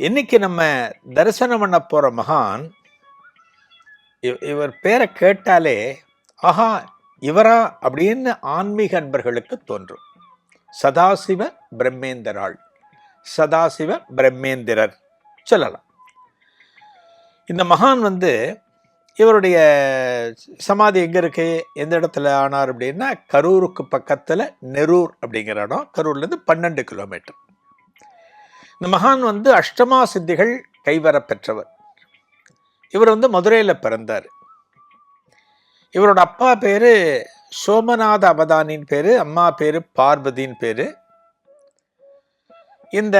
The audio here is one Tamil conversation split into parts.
இன்னைக்கு நம்ம தரிசனம் பண்ண போற மகான் இவர் பேரை கேட்டாலே ஆஹா இவரா அப்படின்னு ஆன்மீக அன்பர்களுக்கு தோன்றும். சதாசிவ பிரம்மேந்திராள், சதாசிவ பிரம்மேந்திரர் சொல்லலாம். இந்த மகான் இவருடைய சமாதி எங்க இருக்கு, எந்த இடத்துல ஆனார் அப்படின்னா கரூருக்கு பக்கத்துல நெரூர் அப்படிங்கிற இடம். கரூர்ல இருந்து 12 கிலோமீட்டர். இந்த மகான் அஷ்டமா சித்திகள் கைவர பெற்றவர். இவர் மதுரையில் பிறந்தார். இவரோட அப்பா பேரு சோமநாத அவதானின் பேரு, அம்மா பேரு பார்வதியின் பேரு. இந்த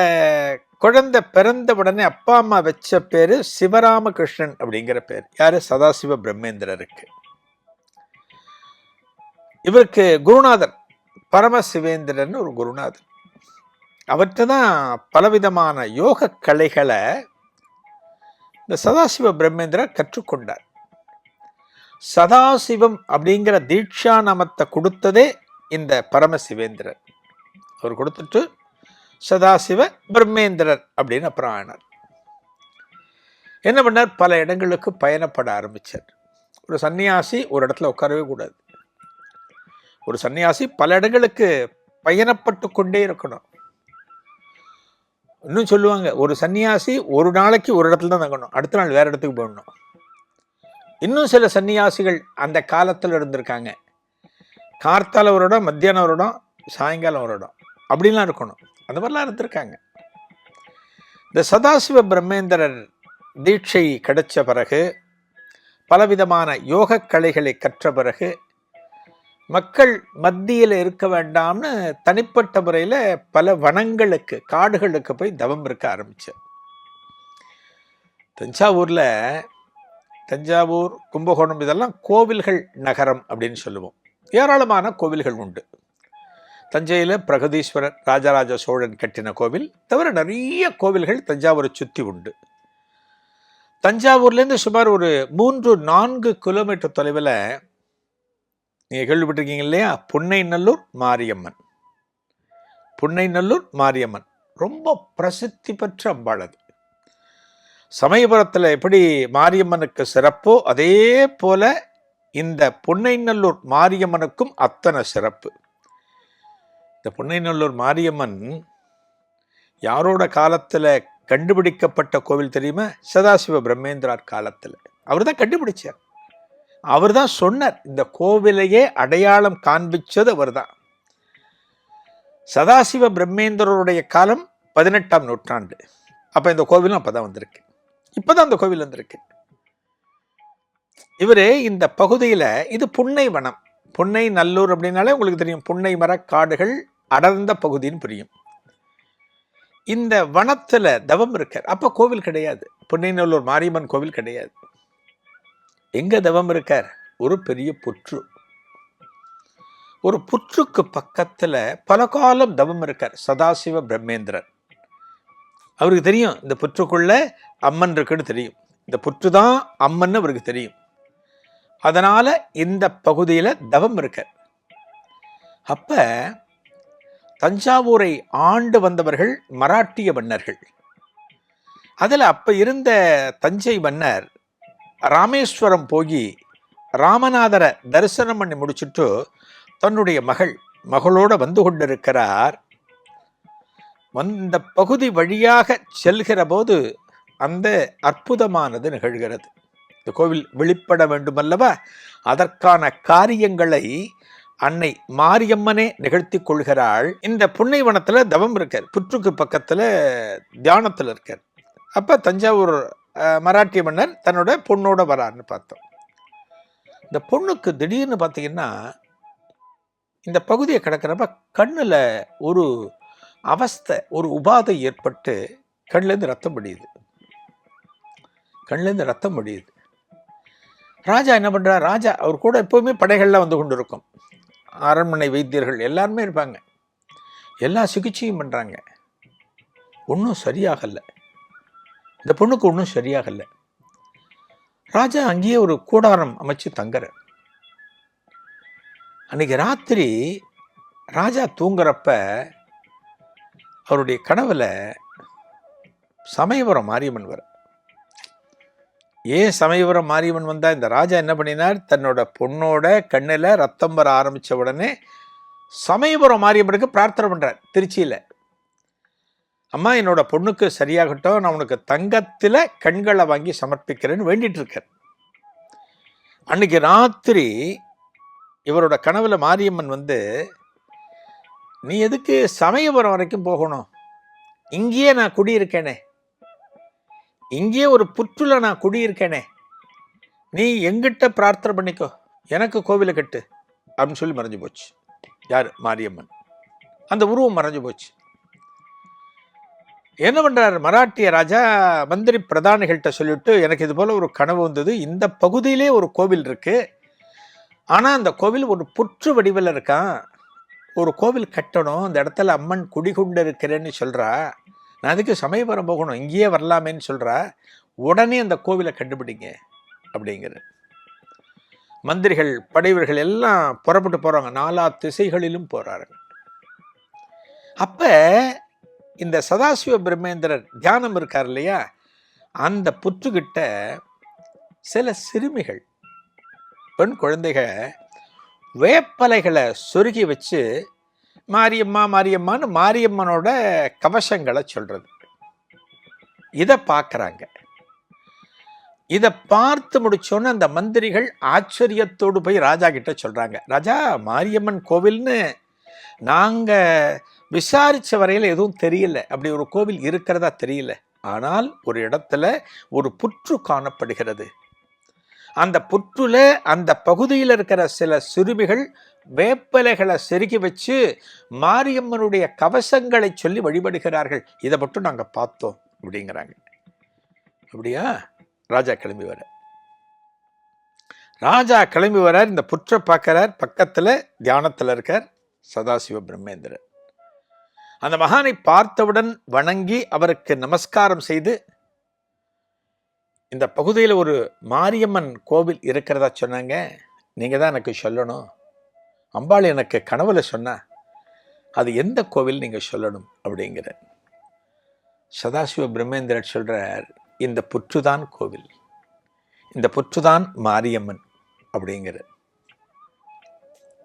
குழந்தை பிறந்த உடனே அப்பா அம்மா வச்ச பேரு சிவராமகிருஷ்ணன் அப்படிங்கிற பேர். யாரு? சதாசிவ பிரம்மேந்திரருக்கு. இவருக்கு குருநாதர் பரமசிவேந்திரன் ஒரு குருநாதர். அவர்கிட்ட தான் பலவிதமான யோக கலைகளை இந்த சதாசிவ பிரம்மேந்திரர் கற்றுக்கொண்டார். சதாசிவம் அப்படிங்கிற தீட்சா நாமத்தை கொடுத்ததே இந்த பரமசிவேந்திரர். அவர் கொடுத்துட்டு சதாசிவ பிரம்மேந்திரர் அப்படின்னு அப்புறம் ஆனார். என்ன பண்ணார்? பல இடங்களுக்கு பயணப்பட ஆரம்பிச்சார். ஒரு சன்னியாசி ஒரு இடத்துல உட்காரவே கூடாது. ஒரு சன்னியாசி பல இடங்களுக்கு பயணப்பட்டு கொண்டே இருக்கணும். இன்னும் சொல்லுவாங்க, ஒரு சன்னியாசி ஒரு நாளைக்கு ஒரு இடத்துல தான் தங்கணும், அடுத்த நாள் வேற இடத்துக்கு போகணும். இன்னும் சில சன்னியாசிகள் அந்த காலத்தில் இருந்திருக்காங்க. கார்த்தால ஒரு இடம், மத்தியானம் ஒரு இடம், சாயங்காலம் ஒரு இடம், அப்படிலாம் இருக்கணும். அந்த மாதிரிலாம் இருந்திருக்காங்க. இந்த சதாசிவ பிரம்மேந்திரர் தீட்சை கிடைச்ச பிறகு, பலவிதமான யோக கலைகளை கற்ற பிறகு, மக்கள் மத்தியில் இருக்க வேண்டாம்னு தனிப்பட்ட முறையில் பல வனங்களுக்கு, காடுகளுக்கு போய் தவம் இருக்க ஆரம்பிச்சார். தஞ்சாவூர், கும்பகோணம் இதெல்லாம் கோவில்கள் நகரம் அப்படின்னு சொல்லுவோம். ஏராளமான கோவில்கள் உண்டு. தஞ்சையில் பிரகதீஸ்வரர் ராஜராஜ சோழன் கட்டின கோவில் தவிர நிறைய கோவில்கள் தஞ்சாவூரை சுற்றி உண்டு. தஞ்சாவூர்லேருந்து சுமார் ஒரு 3-4 கிலோமீட்டர் தொலைவில் நீங்கள் கேள்விப்பட்டிருக்கீங்க இல்லையா, புன்னைநல்லூர் மாரியம்மன். புன்னைநல்லூர் மாரியம்மன் ரொம்ப பிரசித்தி பெற்ற அம்பாள். அது சமயபுரத்தில் எப்படி மாரியம்மனுக்கு சிறப்போ அதே போல இந்த புன்னைநல்லூர் மாரியம்மனுக்கும் அத்தனை சிறப்பு. இந்த புன்னைநல்லூர் மாரியம்மன் யாரோட காலத்தில் கண்டுபிடிக்கப்பட்ட கோவில் தெரியுமா? சதாசிவ பிரம்மேந்திரார் காலத்தில். அவர் தான் கண்டுபிடிச்சார். அவர் தான் சொன்னார். இந்த கோவிலையே அடையாளம் காண்பிச்சது அவர் தான். சதாசிவ பிரம்மேந்திரருடைய காலம் 18ஆம் நூற்றாண்டு. அப்ப இந்த கோவிலும் அப்பதான் வந்திருக்கு. இப்பதான் அந்த கோவில் வந்திருக்கு. இவரு இந்த பகுதியில, இது புன்னை வனம், புன்னை நல்லூர் அப்படின்னாலே உங்களுக்கு தெரியும், புன்னை மர காடுகள் அடர்ந்த பகுதின்னு புரியும். இந்த வனத்துல தவம் இருக்கார். அப்ப கோவில் கிடையாது, புன்னைநல்லூர் மாரியம்மன் கோவில் கிடையாது. எங்க தவம் இருக்கார்? ஒரு பெரிய புற்று. ஒரு புற்றுக்கு பக்கத்துல பல காலம் தவம் இருக்கார் சதாசிவ பிரம்மேந்திரர். அவருக்கு தெரியும் இந்த புற்றுக்குள்ள அம்மன் இருக்குன்னு தெரியும். இந்த புற்று தான் அம்மன் அவருக்கு தெரியும். அதனால இந்த பகுதியில தவம் இருக்கார். அப்ப தஞ்சாவூரை ஆண்டு வந்தவர்கள் மராட்டிய மன்னர்கள். அதுல அப்ப இருந்த தஞ்சை மன்னர் ராமேஸ்வரம் போய் ராமநாதரை தரிசனம் பண்ணி முடிச்சுட்டு தன்னுடைய மகளோட வந்து கொண்டிருக்கிறார். அந்த பகுதி வழியாக செல்கிற போது அந்த அற்புதமானது நிகழ்கிறது. இந்த கோவில் வெளிப்பட வேண்டுமல்லவா, அதற்கான காரியங்களை அன்னை மாரியம்மனே நிகழ்த்தி கொள்கிறாள். இந்த புன்னைவனத்துல தவம் இருக்கார், புற்றுக்கு பக்கத்துல தியானத்துல இருக்கார். அப்ப தஞ்சாவூர் மராட்டிய மன்னர் தன்னோட பொண்ணோட வரான்னு பார்த்தோம். இந்த பொண்ணுக்கு திடீர்னு பார்த்தீங்கன்னா இந்த பகுதியை கிடக்கிறப்ப கண்ணுல ஒரு அவஸ்தை, ஒரு உபாதை ஏற்பட்டு கண்லேருந்து ரத்தம் வடியுது. ராஜா என்ன பண்றார்? ராஜா அவர் கூட எப்பவுமே படைகள்லாம் வந்து கொண்டு இருக்கும், அரண்மனை வைத்தியர்கள் எல்லாருமே இருப்பாங்க, எல்லா சிகிச்சையும் பண்றாங்க. ஒன்றும் சரியாகல, இந்த பொண்ணுக்கு ஒன்றும் சரியாகல. ராஜா அங்கேயே ஒரு கூடாரம் அமைச்சு தங்குற. அன்னைக்கு ராத்திரி ராஜா தூங்குறப்ப அவருடைய கனவுல சமயபுரம் மாரியம்மன் வர. ஏன் சமயபுரம் மாரியம்மன் வந்தா? இந்த ராஜா என்ன பண்ணினார், தன்னோட பொண்ணோட கண்ணில் ரத்தம் வர ஆரம்பித்த உடனே சமயபுரம் மாரியம்மனுக்கு பிரார்த்தனை பண்ணுறார். திருச்சியில், அம்மா என்னோட பொண்ணுக்கு சரியாகட்டும், நான் உனக்கு தங்கத்தில் கண்களை வாங்கி சமர்ப்பிக்கிறேன்னு வேண்டிட்டு இருக்கார். அன்னைக்கு ராத்திரி இவரோட கனவுல மாரியம்மன் வந்து, நீ எதுக்கு சமயபுரம் வரைக்கும் போகணும், இங்கேயே நான் குடியிருக்கேனே, இங்கேயே ஒரு புற்றுல நான் குடியிருக்கேனே, நீ எங்கிட்ட பிரார்த்தனை பண்ணிக்கோ, எனக்கு கோவிலை கட்டு அப்படின்னு சொல்லி மறைஞ்சு போச்சு. யார்? மாரியம்மன். அந்த உருவம் மறைஞ்சு போச்சு. என்ன பண்றாரு மராட்டிய ராஜா, மந்திரி பிரதானிகள்கிட்ட சொல்லிட்டு, எனக்கு இது போல ஒரு கனவு வந்தது, இந்த பகுதியிலே ஒரு கோவில் இருக்கு, ஆனா அந்த கோவில் ஒரு புற்று வடிவில் இருக்கான், ஒரு கோவில் கட்டணும், அந்த இடத்துல அம்மன் குடிகொண்டு இருக்கிறேன்னு சொல்றா, நான் அதுக்கு சமயபுரம் போகணும், இங்கேயே வரலாமேன்னு சொல்றா, உடனே அந்த கோவிலை கண்டுபிடிங்க அப்படிங்கிற. மந்திரிகள் படைவர்கள் எல்லாம் புறப்பட்டு போறாங்க, 4 திசைகளிலும் போறாரு. அப்ப இந்த சதாசிவ பிரம்மேந்திரர் தியானம் இருக்கார் இல்லையா, அந்த புற்றுக்கிட்ட சில சிறுமிகள், பெண் குழந்தைகள் வேப்பலைகளை சொருகி வச்சு மாரியம்மா மாரியம்மான்னு மாரியம்மனோட கவசங்களை சொல்றது. இதை பார்க்குறாங்க. இதை பார்த்து முடிச்சோன்னு அந்த மந்திரிகள் ஆச்சரியத்தோடு போய் ராஜா கிட்ட சொல்றாங்க, ராஜா, மாரியம்மன் கோவில்னு நாங்க விசாரிச்ச வரையில் எதுவும் தெரியல, அப்படி ஒரு கோவில் இருக்கிறதா தெரியல, ஆனால் ஒரு இடத்துல ஒரு புற்று காணப்படுகிறது, அந்த புற்றுல அந்த பகுதியில் இருக்கிற சில சிறுமிகள் வேப்பலைகளை செருகி வச்சு மாரியம்மனுடைய கவசங்களை சொல்லி வழிபடுகிறார்கள், இதை மட்டும் நாங்க பார்த்தோம் அப்படிங்கிறாங்க. அப்படியா? ராஜா கிளம்பி வர. ராஜா கிளம்பி வரார், இந்த புற்றை பார்க்கிறார், பக்கத்துல தியானத்துல இருக்கார் சதாசிவ பிரம்மேந்திரர். அந்த மகானை பார்த்தவுடன் வணங்கி அவருக்கு நமஸ்காரம் செய்து, இந்த பகுதியில் ஒரு மாரியம்மன் கோவில் இருக்கிறதா சொன்னாங்க, நீங்க தான் எனக்கு சொல்லணும், அம்பாள் எனக்கு கனவுல சொன்னா, அது எந்த கோவில் நீங்க சொல்லணும் அப்படிங்கிற. சதாசிவ பிரம்மேந்திரர் சொல்றார், இந்த புற்றுதான் கோவில், இந்த புற்றுதான் மாரியம்மன் அப்படிங்கிற.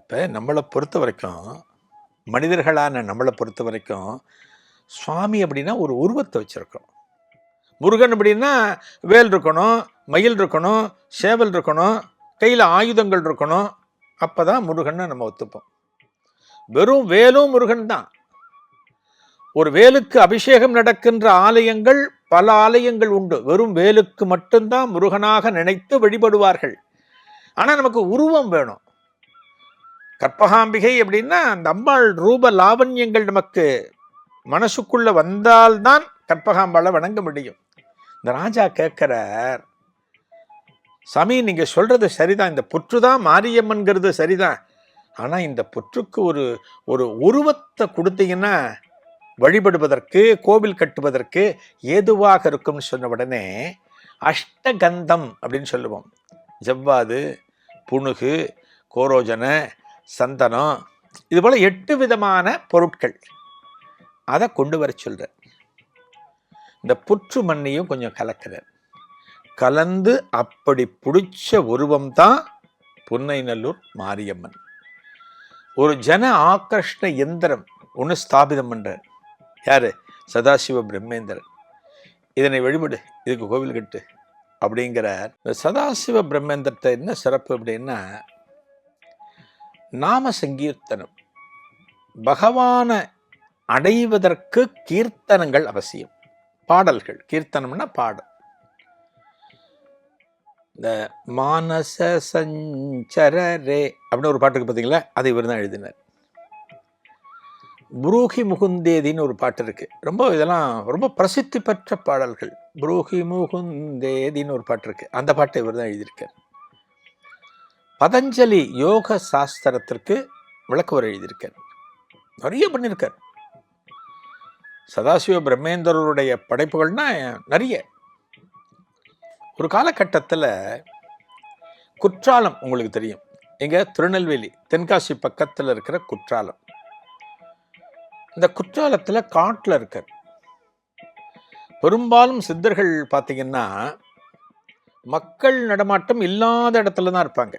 இப்போ நம்மளை பொறுத்த வரைக்கும், மனிதர்களான நம்மளை பொறுத்த வரைக்கும், சுவாமி அப்படின்னா ஒரு உருவத்தை வச்சிருக்கோம். முருகன் அப்படின்னா வேல் இருக்கணும், மயில் இருக்கணும், சேவல் இருக்கணும், கையில் ஆயுதங்கள் இருக்கணும், அப்பதான் முருகன் நம்ம ஒத்துப்போம். வெறும் வேலும் முருகன் தான். ஒரு வேலுக்கு அபிஷேகம் நடக்கின்ற ஆலயங்கள் பல ஆலயங்கள் உண்டு, வெறும் வேலுக்கு மட்டும்தான் முருகனாக நினைத்து வழிபடுவார்கள். ஆனா நமக்கு உருவம் வேணும். கற்பகாம்பிகை அப்படின்னா அந்த அம்பாள் ரூப லாவண்யங்கள் நமக்கு மனசுக்குள்ள வந்தால்தான் கற்பகாம்பாளை வணங்க முடியும். இந்த ராஜா கேட்கிறார், சாமி நீங்க சொல்றது சரிதான், இந்த புற்றுதான் மாரியம்மன்கிறது சரிதான், ஆனா இந்த புற்றுக்கு ஒரு உருவத்தை கொடுத்தீங்கன்னா வழிபடுவதற்கு, கோவில் கட்டுவதற்கு ஏதுவாக இருக்கும்னு சொன்ன உடனே, அஷ்டகந்தம் அப்படின்னு சொல்லுவோம், ஜவ்வாது, புணுகு, கோரோஜன, சந்தனம், இது போல 8 விதமான பொருட்கள், அதை கொண்டு வர சொல்ற. இந்த புற்று மண்ணையும் கொஞ்சம் கலக்கிறார். கலந்து அப்படி பிடிச்ச உருவம் தான் புன்னைநல்லூர் மாரியம்மன். ஒரு ஜன ஆகர்ஷ்ண எந்திரம் ஒன்று ஸ்தாபிதம் பண்றார். யாரு? சதாசிவ பிரம்மேந்திரன். இதனை வழிபடு, இதுக்கு கோவில் கட்டு அப்படிங்கிறார். இந்த சதாசிவ பிரம்மேந்திரத்தை என்ன சிறப்பு அப்படின்னா, நாம சங்கீர்த்தனம், பகவானை அடைவதற்கு கீர்த்தனங்கள் அவசியம். பாடல்கள், கீர்த்தனம்னா பாடல். இந்த மானச சஞ்சரரே அப்படின்னு ஒரு பாட்டுக்கு பார்த்தீங்களா, அதை இவர் தான் எழுதினார். புரூஹி முகுந்தேதின்னு ஒரு பாட்டு இருக்கு, இதெல்லாம் ரொம்ப பிரசித்தி பெற்ற பாடல்கள். புரூஹி முகுந்தேதின்னு ஒரு பாட்டு இருக்கு, அந்த பாட்டை இவர் தான் எழுதியிருக்கார். பதஞ்சலி யோக சாஸ்திரத்திற்கு விளக்குவர் எழுதியிருக்கார், நிறைய பண்ணியிருக்கார். சதாசிவ பிரம்மேந்திரருடைய படைப்புகள்னா நிறைய. ஒரு காலகட்டத்தில் குற்றாலம் உங்களுக்கு தெரியும், எங்க திருநெல்வேலி தென்காசி பக்கத்தில் இருக்கிற குற்றாலம். இந்த குற்றாலத்தில் காட்டில் இருக்கார். பெரும்பாலும் சித்தர்கள் பார்த்தீங்கன்னா மக்கள் நடமாட்டம் இல்லாத இடத்துல தான் இருப்பாங்க.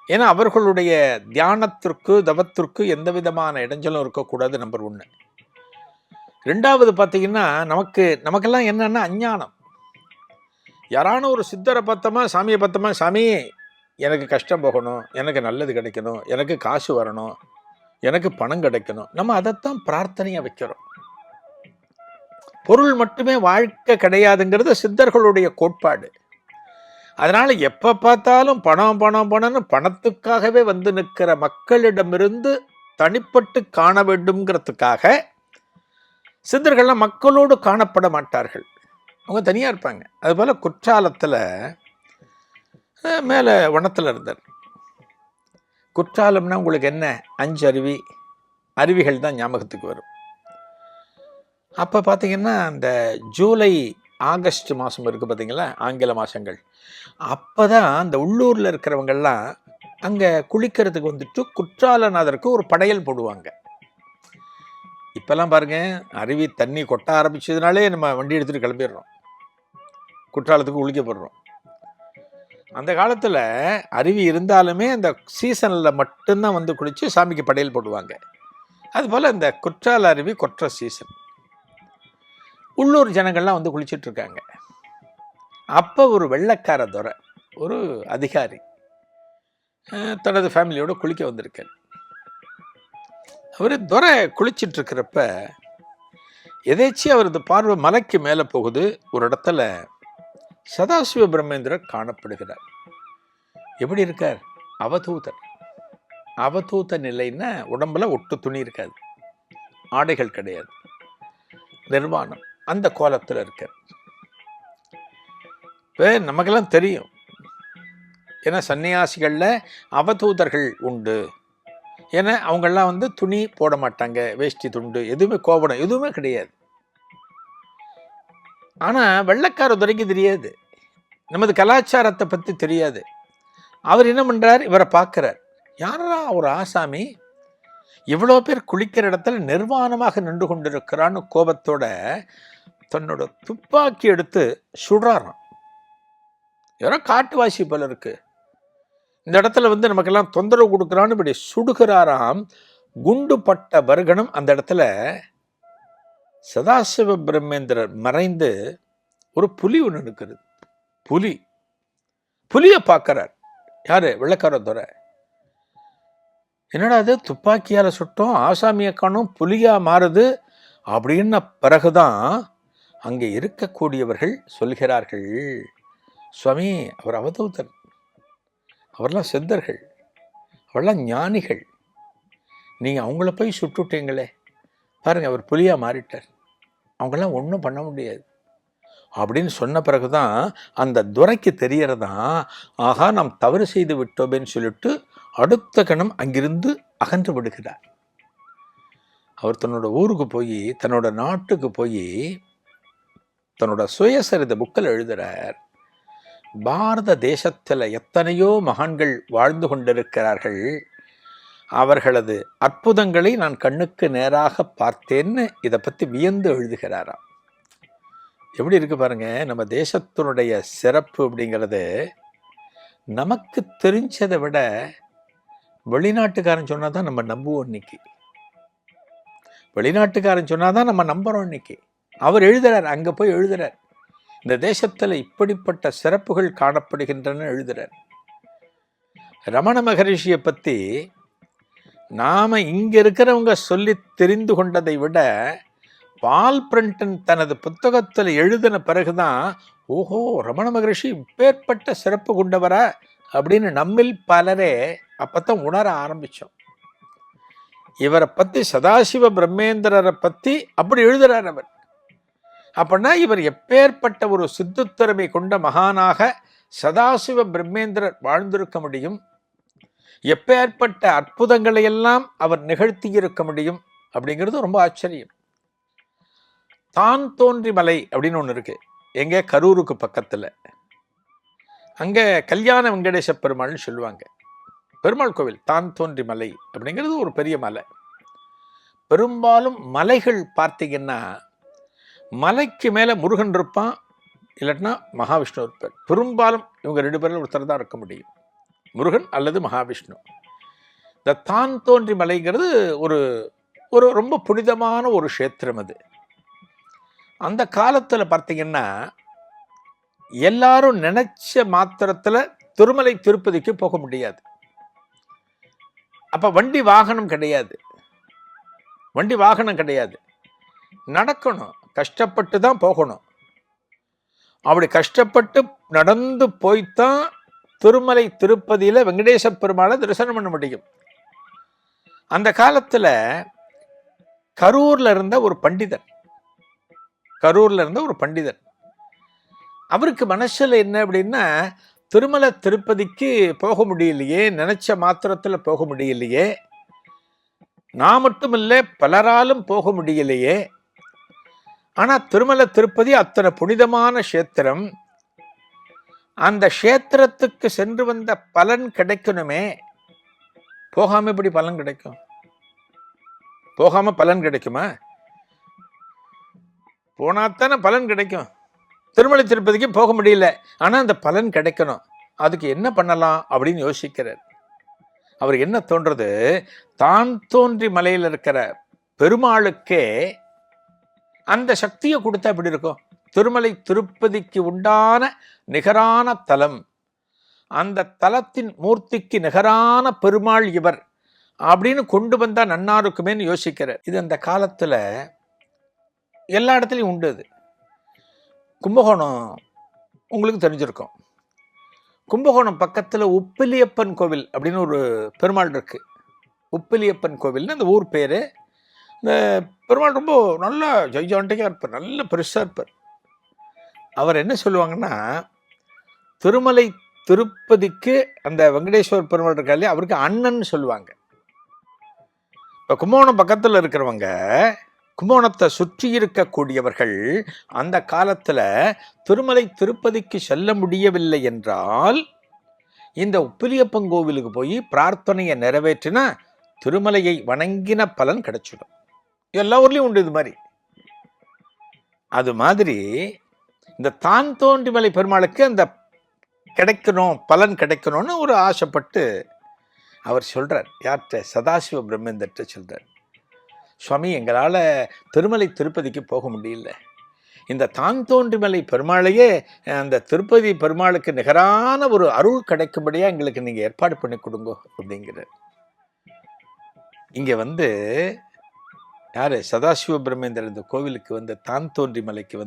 ஏன்னா அவர்களுடைய தியானத்திற்கு தவத்திற்கு எந்த விதமான இடைஞ்சலும் இருக்கக்கூடாது. நம்பர் 1. 2வது பார்த்தீங்கன்னா நமக்கெல்லாம் என்னன்னா அஞ்ஞானம். யாரான ஒரு சித்தரை பார்த்தோமா, சாமியை பார்த்தோமா, சாமி எனக்கு கஷ்டம் போகணும், எனக்கு நல்லது கிடைக்கணும், எனக்கு காசு வரணும், எனக்கு பணம் கிடைக்கணும், நம்ம அதைத்தான் பிரார்த்தனையா வைக்கிறோம். பொருள் மட்டுமே வாழ்க்கை கிடையாதுங்கிறது சித்தர்களுடைய கோட்பாடு. அதனால எப்ப பார்த்தாலும் பணம் பணம் பணம்னு பணத்துக்காகவே வந்து நிற்கிற மக்களிடமிருந்து தனிப்பட்டு காண வேண்டும்ங்கிறதுக்காக சித்தர்கள்லாம் மக்களோடு காணப்பட மாட்டார்கள். அவங்க தனியா இருப்பாங்க. அதுபோல குற்றாலத்துல மேல வனத்துல இருந்தார். குற்றாலம்னா உங்களுக்கு என்ன? 5 அருவிகள் தான் ஞாபகத்துக்கு வரும். அப்போ பார்த்தீங்கன்னா அந்த ஜூலை ஆகஸ்ட் மாதம் இருக்குது பார்த்தீங்களா, ஆங்கில மாதங்கள். அப்போ தான் அந்த உள்ளூரில் இருக்கிறவங்கெல்லாம் அங்கே குளிக்கிறதுக்கு வந்துட்டு குற்றாலநாதருக்கு ஒரு படையல் போடுவாங்க. இப்போல்லாம் பாருங்க, அருவி தண்ணி கொட்ட ஆரம்பிச்சதுனாலே நம்ம வண்டி எடுத்துகிட்டு கிளம்பிடுறோம், குற்றாலத்துக்கு குளிக்க போடுறோம். அந்த காலத்தில் அருவி இருந்தாலுமே அந்த சீசனில் மட்டும்தான் வந்து குளித்து சாமிக்கு படையல் போடுவாங்க. அதுபோல் இந்த குற்றால அருவி கொற்ற சீசன், உள்ளூர் ஜனங்கள்லாம் வந்து குளிச்சுட்டு இருக்காங்க. அப்போ ஒரு வெள்ளைக்கார துரை, ஒரு அதிகாரி தனது ஃபேமிலியோட குளிக்க வந்திருக்கார். அவர் துரை குளிச்சுட்டு இருக்கிறப்ப எதேச்சி அவரது பார்வை மலைக்கு மேலே போகுது. ஒரு இடத்துல சதாசிவ பிரம்மேந்திரர் காணப்படுகிறார். எப்படி இருக்கார்? அவதூதர். அவதூத நிலைன்னா உடம்புல ஒட்டு துணி இருக்காது, ஆடைகள் கிடையாது, நிர்வாணம், அந்த கோலத்தில் இருக்கார். இப்போ நமக்கெல்லாம் தெரியும், ஏன்னா சன்னியாசிகளில் அவதூதர்கள் உண்டு. ஏன்னா அவங்கெல்லாம் வந்து துணி போட மாட்டாங்க, வேஷ்டி துண்டு எதுவுமே, கோபடம் எதுவுமே கிடையாது. ஆனால் வெள்ளைக்கார துறைக்கு தெரியாது, நமது கலாச்சாரத்தை பற்றி தெரியாது. அவர் என்ன பண்ணுறார்? இவரை பார்க்குறார். யாரா ஒரு ஆசாமி இவ்வளோ பேர் குளிக்கிற இடத்துல நிர்வாணமாக நின்று கொண்டிருக்கிறான்னு கோபத்தோட தன்னோட துப்பாக்கி எடுத்து சுடுறாராம். யாரோ காட்டுவாசி போல இருக்கு, இந்த இடத்துல வந்து நமக்கெல்லாம் தொந்தரவு கொடுக்குறான்னு இப்படி சுடுகிறாராம். குண்டு பட்ட வருகணம் அந்த இடத்துல சதாசிவ பிரம்மேந்திரர் மறைந்து ஒரு புலி ஒன்று நிற்கிறது. புலியை பார்க்கிறார். யாரு? வெள்ளைக்கார துரை. என்னடா அது, துப்பாக்கியால் சுட்டோம், ஆசாமியை காணும், புலியா மாறுது அப்படின்ன பிறகுதான் அங்கே இருக்கக்கூடியவர்கள் சொல்கிறார்கள், சுவாமி அவர் அவதூதர், அவரெல்லாம் சித்தர்கள், அவரெல்லாம் ஞானிகள், நீங்கள் அவங்கள போய் சுட்டுட்டீங்களே, பாருங்க அவர் புலியா மாறிட்டார், அவங்களாம் ஒன்றும் பண்ண முடியாது அப்படின்னு சொன்ன பிறகுதான் அந்த துரைக்கு தெரியறதான், ஆகா நாம் தவறு செய்து விட்டோமேன்னு சொல்லிட்டு அடுத்த கணம் அங்கிருந்து அகன்று விடுகிறார். அவர் தன்னோட ஊருக்கு போய், தன்னோட நாட்டுக்கு போய் தன்னோட சுயசரித புக்கில் எழுதுறார். பாரத தேசத்தில் எத்தனையோ மகான்கள் வாழ்ந்து கொண்டிருக்கிறார்கள், அவர்களது அற்புதங்களை நான் கண்ணுக்கு நேராக பார்த்தேன்னு இதை பற்றி வியந்து எழுதுகிறாராம். எப்படி இருக்கு பாருங்க, நம்ம தேசத்தினுடைய சிறப்பு அப்படிங்கிறது நமக்கு தெரிஞ்சதை விட வெளிநாட்டுக்காரன் சொன்னாதான் நம்ம நம்புவோம். இன்னைக்கு வெளிநாட்டுக்காரன் சொன்னாதான் நம்ம நம்புறோம். இன்னைக்கு அவர் எழுதுறார், அங்க போய் எழுதுறார், இந்த தேசத்துல இப்படிப்பட்ட சிறப்புகள் காணப்படுகின்றன எழுதுறார். ரமண மகரிஷியை பத்தி நாம இங்க இருக்கிறவங்க சொல்லி தெரிந்து கொண்டதை விட பால் பிரண்டன் தனது புத்தகத்தில் எழுதின பிறகுதான், ஓஹோ ரமண மகரிஷி இப்பேற்பட்ட சிறப்பு கொண்டவரா அப்படின்னு நம்மில் பலரே அப்பத்தான் உணர ஆரம்பிச்சோம். இவரை பத்தி, சதாசிவ பிரம்மேந்திரரை பத்தி அப்படி எழுதுறார் அவர். அப்படின்னா இவர் எப்பேற்பட்ட ஒரு சித்துத்திறமை கொண்ட மகானாக சதாசிவ பிரம்மேந்திரர் வாழ்ந்திருக்க முடியும், எப்பேற்பட்ட அற்புதங்களை எல்லாம் அவர் நிகழ்த்தி இருக்க முடியும் அப்படிங்கிறது ரொம்ப ஆச்சரியம். தான் தோன்றி மலை அப்படின்னு ஒன்று இருக்கு, எங்க கரூருக்கு பக்கத்தில். அங்கே கல்யாண வெங்கடேச பெருமாள்னு சொல்லுவாங்க, பெருமாள் கோவில். தான் தோன்றி மலை அப்படிங்கிறது ஒரு பெரிய மலை. பெரும்பாலும் மலைகள் பார்த்தீங்கன்னா மலைக்கு மேலே முருகன் இருப்பான், இல்லாட்டினா மகாவிஷ்ணு இருப்பார். பெரும்பாலும் இவங்க 2 பேரில் ஒருத்தர் தான் இருக்க முடியும், முருகன் அல்லது மகாவிஷ்ணு. இந்த தான் தோன்றி மலைங்கிறது ஒரு ஒரு ரொம்ப புனிதமான ஒரு க்ஷேத்திரம். அது அந்த காலத்தில் பார்த்தீங்கன்னா எல்லாரும் நினைச்ச மாத்திரத்தில் திருமலை திருப்பதிக்கு போக முடியாது. அப்ப வண்டி வாகனம் கிடையாது, நடக்கணும், கஷ்டப்பட்டு தான் போகணும். அப்படி கஷ்டப்பட்டு நடந்து போய்த்தான் திருமலை திருப்பதியில வெங்கடேச பெருமாளை தரிசனம் பண்ண முடியும். அந்த காலத்துல கரூர்ல இருந்த ஒரு பண்டிதர் அவருக்கு மனசுல என்ன அப்படின்னா, திருமலை திருப்பதிக்கு போக முடியலையே, நினைச்ச மாத்திரத்துல போக முடியலையே, நான் மட்டுமில்லை பலராலும் போக முடியலையே, ஆனா திருமலை திருப்பதி அத்தனை புனிதமான க்ஷேத்திரம், அந்த க்ஷேத்திரத்துக்கு சென்று வந்த பலன் கிடைக்கணுமே, போகாம எப்படி பலன் கிடைக்கும்? போகாம பலன் கிடைக்குமா? போனாத்தானே பலன் கிடைக்கும். திருமலை திருப்பதிக்கு போக முடியல, ஆனா அந்த பலன் கிடைக்கணும், அதுக்கு என்ன பண்ணலாம் அப்படின்னு யோசிக்கிறார். அவருக்கு என்ன தோன்றது, தான் தோன்றி மலையில் இருக்கிற பெருமாளுக்கே அந்த சக்தியை கொடுத்தா எப்படி இருக்கும்? திருமலை திருப்பதிக்கு உண்டான நிகரான தலம், அந்த தலத்தின் மூர்த்திக்கு நிகரான பெருமாள் இவர் அப்படின்னு கொண்டு வந்தா நன்னா இருக்குமேன்னு யோசிக்கிறார். இது அந்த காலத்துல எல்லா இடத்துலையும் உண்டு. அது கும்பகோணம் உங்களுக்கு தெரிஞ்சிருக்கும். கும்பகோணம் பக்கத்தில் உப்பிலியப்பன் கோவில் அப்படின்னு ஒரு பெருமாள் இருக்கு. உப்பிலியப்பன் கோவில்னு அந்த ஊர் பேர். இந்த பெருமாள் ரொம்ப நல்லா ஜெய்ஜாண்டிக்காக இருப்பார், நல்ல பெருசாக இருப்பார். அவர் என்ன சொல்லுவாங்கன்னா, திருமலை திருப்பதிக்கு அந்த வெங்கடேஸ்வர பெருமாள் இருக்கா இல்லையா, அவருக்கு அண்ணன் சொல்லுவாங்க. இப்போ கும்பகோணம் பக்கத்தில் இருக்கிறவங்க, கும்பகோணத்தை சுற்றி இருக்கக்கூடியவர்கள் அந்த காலத்தில் திருமலை திருப்பதிக்கு செல்ல முடியவில்லை என்றால் இந்த உப்பிலியப்பன் கோவிலுக்கு போய் பிரார்த்தனையை நிறைவேற்றினா திருமலையை வணங்கின பலன் கிடைச்சிடும். எல்லா ஊர்லேயும் உண்டு இது மாதிரி. அது மாதிரி இந்த தான் தோன்றி மலை பெருமாளுக்கு அந்த கிடைக்கணும், பலன் கிடைக்கணும்னு ஒரு ஆசைப்பட்டு அவர் சொல்றார். யார்கிட்ட? சதாசிவ பிரம்மேந்திரத்தை சொல்றார். சுவாமி, எங்களால் திருமலை திருப்பதிக்கு போக முடியல, இந்த தான் தோன்றிமலை பெருமாளையே அந்த திருப்பதி பெருமாளுக்கு நிகரான ஒரு அருள் கிடைக்கும்படியா எங்களுக்கு நீங்க ஏற்பாடு பண்ணி கொடுங்க அப்படிங்கிற. இங்க யாரு? சதாசிவ பிரம்மேந்திரர் இந்த கோவிலுக்கு தான் தோன்றி மலைக்கு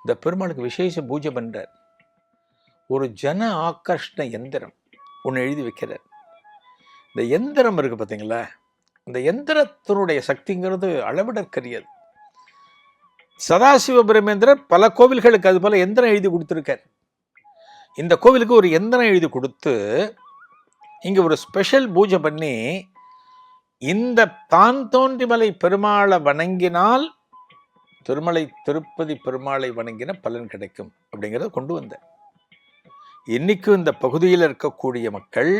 இந்த பெருமாளுக்கு விசேஷ பூஜை பண்றார். ஒரு ஜன ஆகர்ஷண எந்திரம் ஒன்று எழுதி வைக்கிறார். இந்த எந்திரம் இருக்கு பார்த்தீங்களா, இந்த எந்திரத்தினுடைய சக்திங்கிறது அளவிடற்கரியது. சதாசிவ பிரம்மேந்திரர் பல கோவில்களுக்கு அது போல எந்திரம் எழுதி கொடுத்துருக்கார். இந்த கோவிலுக்கு ஒரு எந்திரம் எழுதி கொடுத்து இங்க ஒரு ஸ்பெஷல் பூஜை பண்ணி இந்த தான் தோன்றிமலை பெருமாளை வணங்கினால் திருமலை திருப்பதி பெருமாளை வணங்கின பலன் கிடைக்கும் அப்படிங்கிறத கொண்டு வந்த. இன்னைக்கும் இந்த பகுதியில் இருக்கக்கூடிய மக்கள்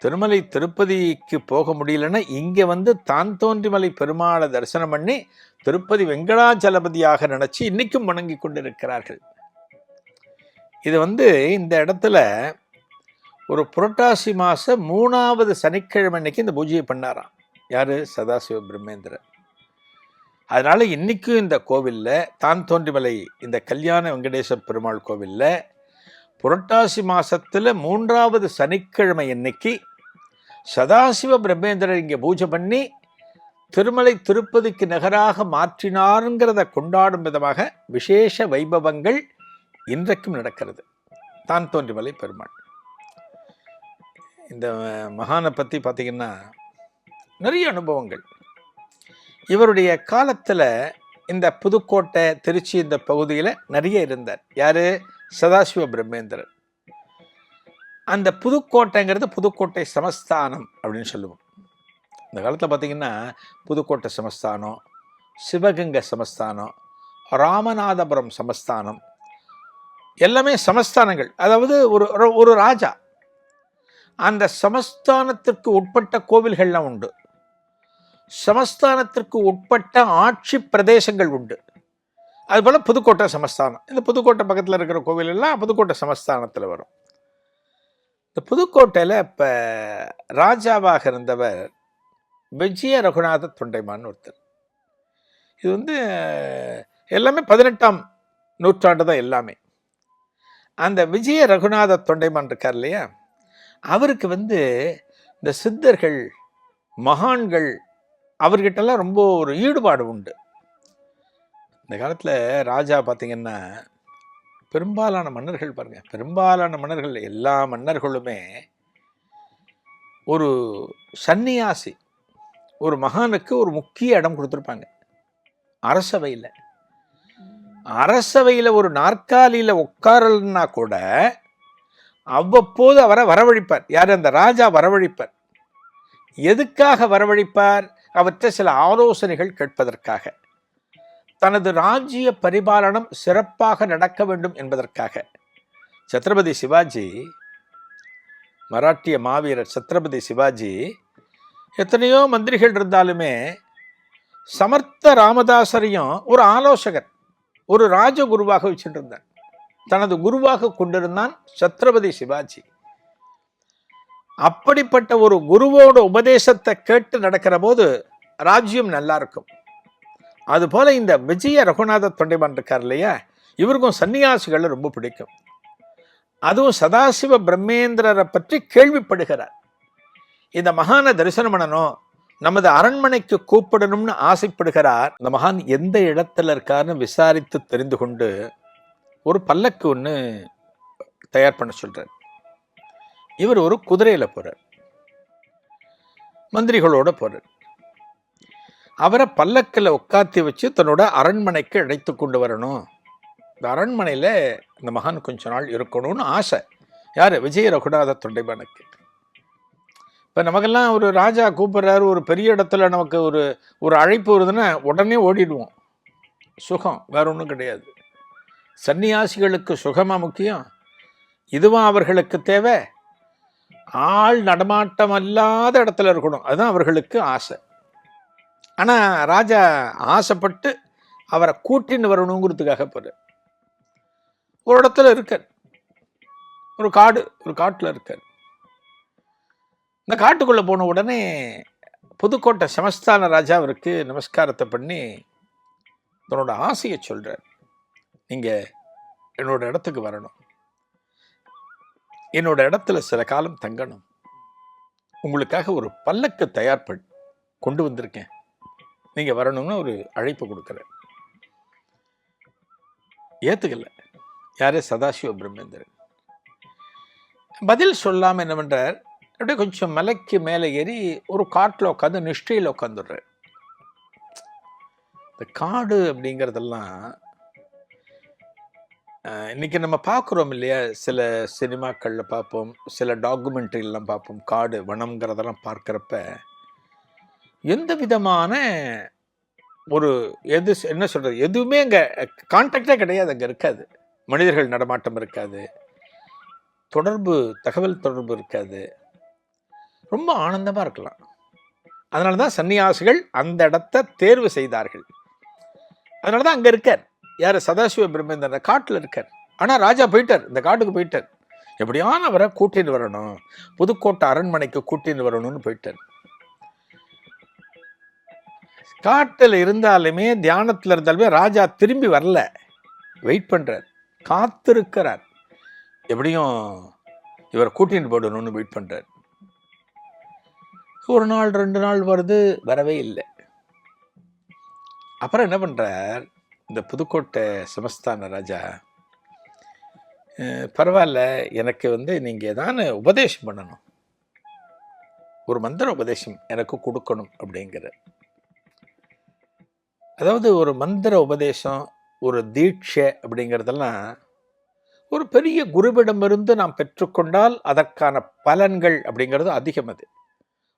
திருமலை திருப்பதிக்கு போக முடியலன்னா இங்க தான் தோன்றிமலை பெருமாளை தரிசனம் பண்ணி திருப்பதி வெங்கடாச்சலபதியாக நினைச்சு இன்னைக்கும் வணங்கி கொண்டிருக்கிறார்கள். இது இந்த இடத்துல ஒரு புரட்டாசி மாசம் 3வது சனிக்கிழமை அன்னைக்கு இந்த பூஜையை பண்ணாராம். யாரு? சதாசிவ பிரம்மேந்திரர். அதனால இன்னைக்கும் இந்த கோவில்ல தான் தோன்றிமலை இந்த கல்யாண வெங்கடேச பெருமாள் கோவில்ல புரட்டாசி மாசத்துல 3வது சனிக்கிழமை அன்னைக்கு சதாசிவ பிரம்மேந்திரர் இங்கே பூஜை பண்ணி திருமலை திருப்பதிக்கு நகராக மாற்றினாருங்கிறத கொண்டாடும் விதமாக விசேஷ வைபவங்கள் இன்றைக்கும் நடக்கிறது. தான் தோன்றிமலை பெருமாள் இந்த மகானை பற்றி பார்த்தீங்கன்னா நிறைய அனுபவங்கள். இவருடைய காலத்தில் இந்த புதுக்கோட்டை திருச்சி இந்த பகுதியில் நிறைய இருந்தார். யாரு? சதாசிவ பிரம்மேந்திரர். அந்த புதுக்கோட்டைங்கிறது புதுக்கோட்டை சமஸ்தானம் அப்படின்னு சொல்லுவோம். இந்த காலத்தில் பார்த்தீங்கன்னா புதுக்கோட்டை சமஸ்தானம், சிவகங்கை சமஸ்தானம், ராமநாதபுரம் சமஸ்தானம் எல்லாமே சமஸ்தானங்கள். அதாவது ஒரு ராஜா அந்த சமஸ்தானத்திற்கு உட்பட்ட கோவில்கள்லாம் உண்டு, சமஸ்தானத்திற்கு உட்பட்ட ஆட்சி பிரதேசங்கள் உண்டு. அதுபோல் புதுக்கோட்டை சமஸ்தானம், இந்த புதுக்கோட்டை பக்கத்தில் இருக்கிற கோவில் எல்லாம் புதுக்கோட்டை சமஸ்தானத்தில் வரும். இந்த புதுக்கோட்டையில் இப்போ ராஜாவாக இருந்தவர் விஜய ரகுநாத தொண்டைமான் ஒருத்தர். இது வந்து எல்லாமே 18ஆம் நூற்றாண்டு தான் எல்லாமே. அந்த விஜய ரகுநாத தொண்டைமான் இருக்கார் இல்லையா, அவருக்கு வந்து இந்த சித்தர்கள் மகான்கள் அவர்கிட்டலாம் ரொம்ப ஒரு ஈடுபாடு உண்டு. இந்த காலத்தில் ராஜா பார்த்தீங்கன்னா பெரும்பாலான மன்னர்கள் பாருங்க, பெரும்பாலான மன்னர்கள் எல்லா மன்னர்களுமே ஒரு சன்னியாசி ஒரு மகானுக்கு ஒரு முக்கிய இடம் கொடுத்துருப்பாங்க. அரசவையில் அரசவையில் ஒரு நாற்காலியில் உட்காரலன்னா கூட அவ்வப்போது அவரை வரவழைப்பார். யார்? அந்த ராஜா வரவழைப்பார். எதுக்காக வரவழைப்பார்? அவற்றை சில ஆலோசனைகள் கேட்பதற்காக, தனது ராஜ்ய பரிபாலனம் சிறப்பாக நடக்க வேண்டும் என்பதற்காக. சத்ரபதி சிவாஜி, மராட்டிய மாவீரர் சத்ரபதி சிவாஜி, எத்தனையோ மந்திரிகள் இருந்தாலுமே சமர்த்த ராமதாசரையும் ஒரு ஆலோசகர், ஒரு ராஜகுருவாக வச்சுட்டு இருந்தார். தனது குருவாக கொண்டிருந்தான் சத்ரபதி சிவாஜி. அப்படிப்பட்ட ஒரு குருவோட உபதேசத்தை கேட்டு நடக்கிற போது ராஜ்யம் நல்லா இருக்கும். அதுபோல இந்த விஜய ரகுநாத தொண்டைமான் இருக்கார் இல்லையா, இவருக்கும் சன்னியாசிகளை ரொம்ப பிடிக்கும். அதுவும் சதாசிவ பிரம்மேந்திரரை பற்றி கேள்விப்படுகிறார். இந்த மகானை தரிசனம் பண்ணணும், நமது அரண்மனைக்கு கூப்பிடணும்னு ஆசைப்படுகிறார். இந்த மகான் எந்த இடத்துல இருக்காருன்னு விசாரித்து தெரிந்து கொண்டு ஒரு பல்லக்கு ஒன்று தயார் பண்ண சொல்றார். இவர் ஒரு குதிரையில போறார், மந்திரிகளோட போறார். அவரை பல்லக்கில் உட்காத்தி வச்சு தன்னோட அரண்மனைக்கு அழைத்து கொண்டு வரணும். இந்த அரண்மனையில் இந்த மகான் கொஞ்ச நாள் இருக்கணும்னு ஆசை. யார்? விஜய ரகுநாத தொண்டைமானுக்கு. இப்போ நமக்கெல்லாம் ஒரு ராஜா கூப்பிட்றாரு, ஒரு பெரிய இடத்துல நமக்கு ஒரு ஒரு அழைப்பு வருதுன்னா உடனே ஓடிடுவோம். சுகம் வேற ஒன்றும் கிடையாது. சன்னியாசிகளுக்கு சுகமாக முக்கியம். இதுவும் அவர்களுக்கு தேவை. ஆள் நடமாட்டம் அல்லாத இடத்துல இருக்கணும், அதுதான் அவர்களுக்கு ஆசை. ஆனால் ராஜா ஆசைப்பட்டு அவரை கூட்டின்னு வரணுங்கிறதுக்காக போகிறார். ஒரு இடத்துல இருக்கார், ஒரு காட்டில் இருக்கார். இந்த காட்டுக்குள்ளே போன உடனே புதுக்கோட்டை சமஸ்தான ராஜா அவருக்கு நமஸ்காரத்தை பண்ணி தன்னோட ஆசையை சொல்கிறார். நீங்கள் என்னோட இடத்துக்கு வரணும், என்னோட இடத்துல சில காலம் தங்கணும், உங்களுக்காக ஒரு பல்லக்கு தயார் பண்ணி கொண்டு வந்திருக்கேன், நீங்கள் வரணும்னு ஒரு அழைப்பு கொடுக்குறார். ஏற்றுக்கல யாரே? சதாசிவ பிரம்மேந்திரன். பதில் சொல்லாமல் என்ன பண்ணுறார், அப்படியே கொஞ்சம் மலைக்கு மேலே ஏறி ஒரு காட்டில் உட்காந்து நிஷ்டையில் உட்காந்துடுறார். இந்த காடு அப்படிங்கிறதெல்லாம் இன்னைக்கு நம்ம பார்க்குறோம் இல்லையா, சில சினிமாக்களில் பார்ப்போம், சில டாக்குமெண்ட்ரிலாம் பார்ப்போம். காடு வனம்ங்கிறதெல்லாம் பார்க்குறப்ப எந்த விதமான ஒரு என்ன சொல்கிறது, எதுவுமே அங்கே கான்டாக்டே கிடையாது, அங்கே இருக்காது. மனிதர்கள் நடமாட்டம் இருக்காது, தகவல் தொடர்பு இருக்காது. ரொம்ப ஆனந்தமாக இருக்கலாம். அதனால தான் சன்னியாசிகள் அந்த இடத்தை தேர்வு செய்தார்கள். அதனால தான் அங்கே இருக்கார். யார்? சதாசிவ பிரம்மேந்திரன் காட்டில் இருக்கார். ஆனால் ராஜா போயிட்டார், இந்த காட்டுக்கு போயிட்டார். எப்படியான அவரை கூட்டின்னு வரணும், புதுக்கோட்டை அரண்மனைக்கு கூட்டின்னு வரணும்னு போயிட்டார். காட்டில் இருந்தாலுமே, தியானத்தில் இருந்தாலுமே ராஜா திரும்பி வரல. வெயிட் பண்ணுறார், காத்திருக்கிறார். எப்படியும் இவரை கூட்டின்னு போடணும்னு வெயிட் பண்ணுறார். ஒரு நாள் 2 நாள் வருது, வரவே இல்லை. அப்புறம் என்ன பண்ணுறார், இந்த புதுக்கோட்டை சமஸ்தான ராஜா, பரவாயில்ல, எனக்கு நீங்கள் ஏதான உபதேசம் பண்ணணும், ஒரு மந்திர உபதேசம் எனக்கு கொடுக்கணும் அப்படிங்கிற. அதாவது ஒரு மந்திர உபதேசம், ஒரு தீட்சை அப்படிங்கிறதெல்லாம் ஒரு பெரிய குருவிடமிருந்து நாம் பெற்றுக்கொண்டால் அதற்கான பலன்கள் அப்படிங்கிறது அதிகம். அது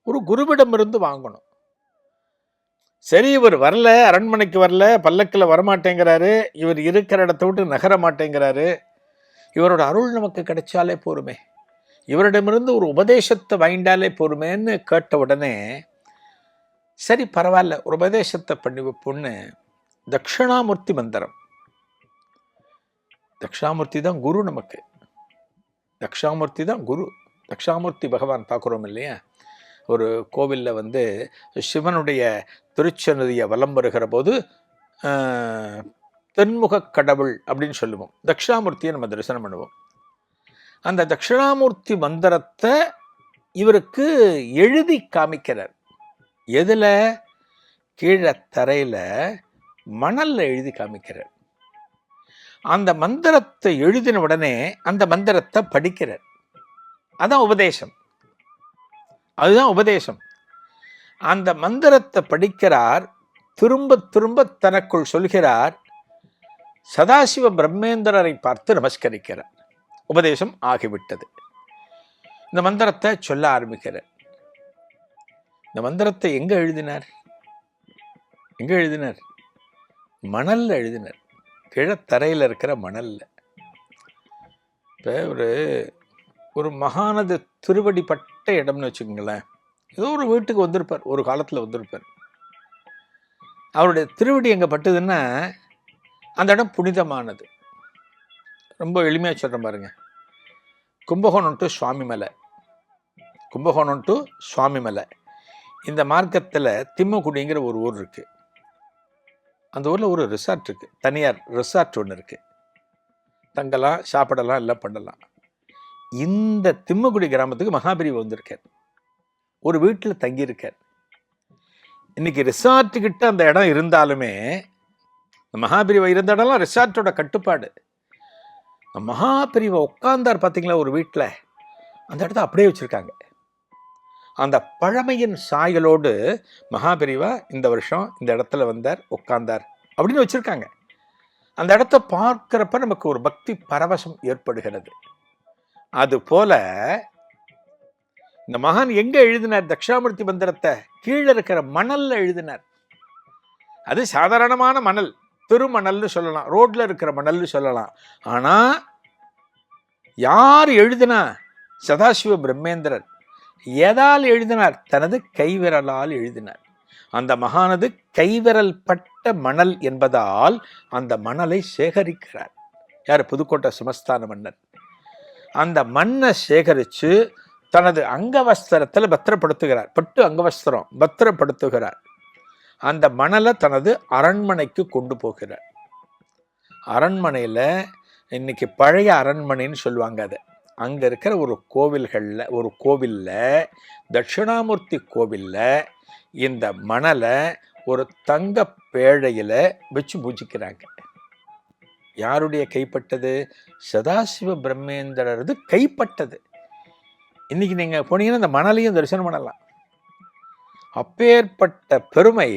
ஒரு குருவிடமிருந்து வாங்கணும். சரி, இவர் வரல, அரண்மனைக்கு வரல, பல்லக்கில் வரமாட்டேங்கிறாரு, இவர் இருக்கிற இடத்த விட்டு நகர மாட்டேங்கிறாரு, இவரோட அருள் நமக்கு கிடைச்சாலே போருமே, இவரிடமிருந்து ஒரு உபதேசத்தை வாங்கிட்டாலே போருமேன்னு கேட்ட உடனே, சரி பரவாயில்ல, ஒரு உபதேசத்தை பண்ணி வைப்போன்னு தட்சிணாமூர்த்தி மந்திரம், தட்சிணாமூர்த்தி தான் குரு நமக்கு. தட்சிணாமூர்த்தி தான் குரு. தட்சிணாமூர்த்தி பகவான் பார்க்குறோம் இல்லையா? ஒரு கோவிலில் சிவனுடைய திருச்சன்னதியை வலம் வருகிற போது தென்முக கடவுள் அப்படின்னு சொல்லுவோம். தட்சிணாமூர்த்தியை நம்ம தரிசனம் பண்ணுவோம். அந்த தட்சிணாமூர்த்தி மந்திரத்தை இவருக்கு எழுதி காமிக்கிறார். எதுல? கீழே தரையில மணல்ல எழுதி காமிக்கிறார். அந்த மந்திரத்தை எழுதின உடனே அந்த மந்திரத்தை படிக்கிறார். அதான் உபதேசம். அதுதான் உபதேசம். அந்த மந்திரத்தை படிக்கிறார். திரும்ப திரும்ப தனக்குள் சொல்கிறார். சதாசிவ பிரம்மேந்திரரை பார்த்து நமஸ்கரிக்கிறார். உபதேசம் ஆகிவிட்டது. இந்த மந்திரத்தை சொல்ல ஆரம்பிக்கிறார். இந்த மந்திரத்தை எங்க எழுதினார்? எங்க எழுதினார்? மணல்ல எழுதினார். கிழத்தரையில் இருக்கிற மணல்ல. இப்போ ஒரு மகானது திருவடிப்பட்ட இடம்னு வச்சுக்கோங்களேன். ஏதோ ஒரு வீட்டுக்கு வந்திருப்பார், ஒரு காலத்தில் வந்திருப்பார். அவருடைய திருவடி எங்கே பட்டுதுன்னா அந்த இடம் புனிதமானது. ரொம்ப எளிமையாக சொல்கிறேன் பாருங்க. கும்பகோணம் டு சுவாமிமலை, கும்பகோணம் டு சுவாமிமலை இந்த மார்க்கத்தில் திம்மக்குடிங்கிற ஒரு ஊர் இருக்குது. அந்த ஊரில் ஒரு ரிசார்ட் இருக்குது, தனியார் ரிசார்ட் ஒன்று இருக்குது. தங்கலாம், சாப்பிடலாம், எல்லாம் பண்ணலாம். இந்த திம்மக்குடி கிராமத்துக்கு மகாபிரிவு வந்திருக்கார். ஒரு வீட்டில் தங்கியிருக்கார். இன்னைக்கு ரிசார்ட்டுக்கிட்ட அந்த இடம் இருந்தாலுமே, மகாபிரிவை இருந்த இடம்லாம் ரிசார்ட்டோட கட்டுப்பாடு. மகாபிரிவை உட்கார்ந்தார் பார்த்தீங்களா ஒரு வீட்டில், அந்த இடத்த அப்படியே வச்சுருக்காங்க. அந்த பழமையின் சாயலோடு மகாபிரிவா இந்த வருஷம் இந்த இடத்துல வந்தார், உட்கார்ந்தார் அப்படின்னு வச்சுருக்காங்க. அந்த இடத்த பார்க்குறப்ப நமக்கு ஒரு பக்தி பரவசம் ஏற்படுகிறது. அதுபோல இந்த மகான் எங்க எழுதினார்? தட்சிணாமூர்த்தி மந்திரத்தை கீழே இருக்கிற மணல்ல எழுதினார். அது சாதாரணமான மணல், திருமணல்னு சொல்லலாம், ரோட்ல இருக்கிற மணல்னு சொல்லலாம். ஆனா யார் எழுதினா? சதாசிவ பிரம்மேந்திரர். எதால் எழுதினார்? தனது கைவிரலால் எழுதினார். அந்த மகானது கைவிரல் பட்ட மணல் என்பதால் அந்த மணலை சேகரிக்கிறார். யார்? புதுக்கோட்டை சுமஸ்தான மன்னர். அந்த மண்ணை சேகரித்து தனது அங்கவஸ்திரத்தில் பத்திரப்படுத்துகிறார். பட்டு அங்கவஸ்திரம் பத்திரப்படுத்துகிறார். அந்த மணலை தனது அரண்மனைக்கு கொண்டு போகிறார். அரண்மனையில் இன்னைக்கு பழைய அரண்மனைன்னு சொல்லுவாங்க. அதை அங்கே இருக்கிற ஒரு கோவிலில் தட்சிணாமூர்த்தி கோவிலில் இந்த மணலை ஒரு தங்க பேழையில் வச்சு பூஜிக்கிறாங்க. யாருடைய கைப்பட்டது? சதாசிவ பிரம்மேந்திரரது கைப்பட்டது. இன்னைக்கு நீங்கள் போனீங்கன்னா இந்த மணலையும் தரிசனம் பண்ணலாம். அப்பேற்பட்ட பெருமை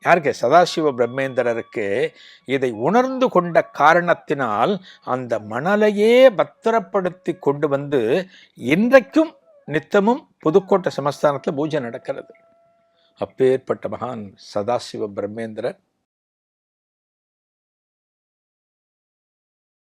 யாருக்கு? சதாசிவ பிரம்மேந்திரருக்கு. இதை உணர்ந்து கொண்ட காரணத்தினால் அந்த மணலையே பத்திரப்படுத்தி கொண்டு வந்து இன்றைக்கும் நித்தமும் புதுக்கோட்டை சமஸ்தானத்தில் பூஜை நடக்கிறது. அப்பேற்பட்ட மகான் சதாசிவ பிரம்மேந்திரர்.